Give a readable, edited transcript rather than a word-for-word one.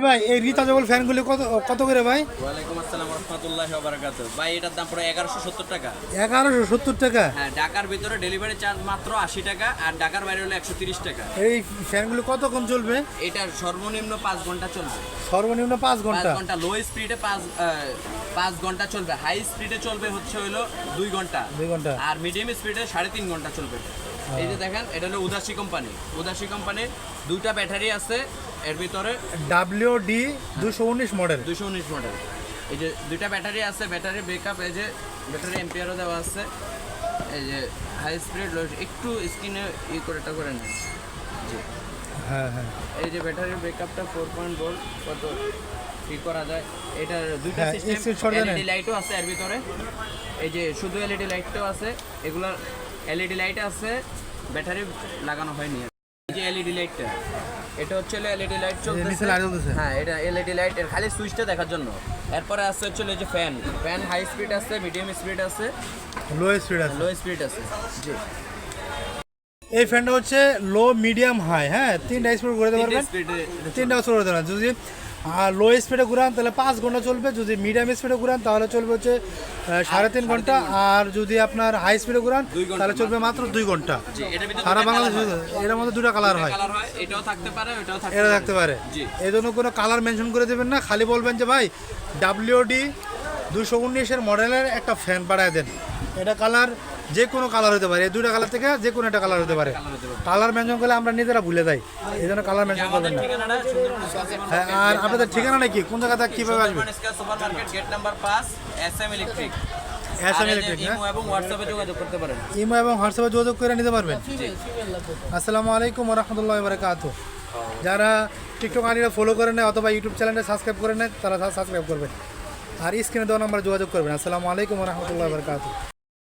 ভাই এই রিচার্জেবল ফ্যানগুলি কত কত করে ভাই? ওয়ালাইকুম আসসালাম ওয়া রাহমাতুল্লাহি ওয়া বারাকাতুহু। ভাই এটার দাম পড়ে 1170 টাকা। 1170 টাকা? হ্যাঁ, ঢাকার ভিতরে ডেলিভারি চার্জ মাত্র 80 টাকা আর ঢাকার বাইরে হলো 130 টাকা। এই ফ্যানগুলি কতক্ষণ চলবে? এটার সর্বনিম্ন 5 ঘন্টা চলবে। সর্বনিম্ন 5 ঘন্টা? 5 ঘন্টা। লো স্পিডে 5 ঘন্টা চলবে, হাই স্পিডে চলবে হচ্ছে হলো 2 ঘন্টা। 2 ঘন্টা। আর মিডিয়াম স্পিডে 3.5 ঘন্টা চলবে। এই যে দেখেন, এটা হলো উদাসী কোম্পানি। উদাসী কোম্পানির দুইটা ব্যাটারি আছে এর ভিতরে, WD 219 মডেল। 219 মডেল। এই যে দুইটা ব্যাটারি আছে, ব্যাটারি ব্যাকআপ, এই যে ব্যাটারি এম্পিয়ারও দেওয়া আছে। এই যে হাই স্পিড লো, একটু স্ক্রিনে এটা করে নেন। জি হ্যাঁ হ্যাঁ। এই যে ব্যাটারির ব্যাকআপটা 4 ভোল্ট কত ঠিক করা যায়। এটার দুইটা হ্যাঁ, সিস্টেম, স্ক্রিন শট দেন। এলইডি লাইটও আছে এর ভিতরে। এই যে শুধু এলইডি লাইটটাও আছে, এগুলার এলইডি লাইট আছে, ব্যাটারি লাগানো হয়নি। এই যে এলইডি লাইটটা, এটা হচ্ছে এলইডি লাইট নিচে চলতেছে। লাইট জ্বলতেছে। হ্যাঁ, এটা এলইডি লাইট, এর খালি সুইচটা দেখার জন্য। এরপরে আছে হচ্ছে এই যে ফ্যান হাই স্পিড আছে, মিডিয়াম স্পিড আছে, লো স্পিড আছে। লো স্পিড আছে। জি, এই ফ্যানটা হচ্ছে লো মিডিয়াম হাই, হ্যাঁ, তিনটা স্পিড ঘুরাতে পারবেন। স্পিডে। তিনটা স্পিড ঘুরাতে পারবেন। যদি লো স্পিডে ঘুরান তাহলে 5 ঘন্টা চলবে, যদি মিডিয়াম স্পিডে ঘুরান তাহলে চলবে হচ্ছে 3.5 ঘন্টা, আর যদি আপনার হাই স্পিডে ঘুরান 2 ঘন্টা তাহলে চলবে মাত্র 2 ঘন্টা। জি, এটার ভিতরে সারা দুইটা বাংলাদেশ কালার হয়। এর মধ্যে দুটো কালার হয়। কালার হয়, এটাও থাকতে পারে, ওটাও থাকতে এটা পারে। থাকতে পারে। জি। এই জন্য কোনো কালার মেনশন করে দেবেন না, খালি বলবেন যে ভাই WD 219 মডেলের একটা ফ্যান পাঠায় দেন। এটা কালার যে কোনো কালার হতে পারে, এই দুইটা কালার থেকে যে কোনো একটা কালার হতে পারে। কালার মেনশন করলে আমরা নিজেরা ভুলে যাই, এই জন্য কালার মেনশন করবেন আমাদের না। ঠিকানাটা সুন্দরবন কাছে হ্যাঁ, আর আপনাদের ঠিকানা নাকি, কোন জায়গাতে কীভাবে আসবে? Sundarban square supermarket gate number 5, SM electric. SM electric, হ্যাঁ? ইমো এবং হোয়াটসঅ্যাপে যোগাযোগ করতে পারেন। ইমো এবং হোয়াটসঅ্যাপে যোগাযোগ করে নিতে পারবেন। আসসালামু আলাইকুম ওয়া রাহমাতুল্লাহি ওয়া বারাকাতুহু। যারা টিকটক আইডিটা ফলো করে নেয় অথবা ইউটিউব চ্যানেলটা সাবস্ক্রাইব করে নেয় তারা সাবস্ক্রাইব করবেন, আর স্ক্রিনে দেওয়া নাম্বার যোগাযোগ করবেন। আসসালামু আলাইকুম ওয়া রাহমাতুল্লাহি ওয়া বারাকাতুহু।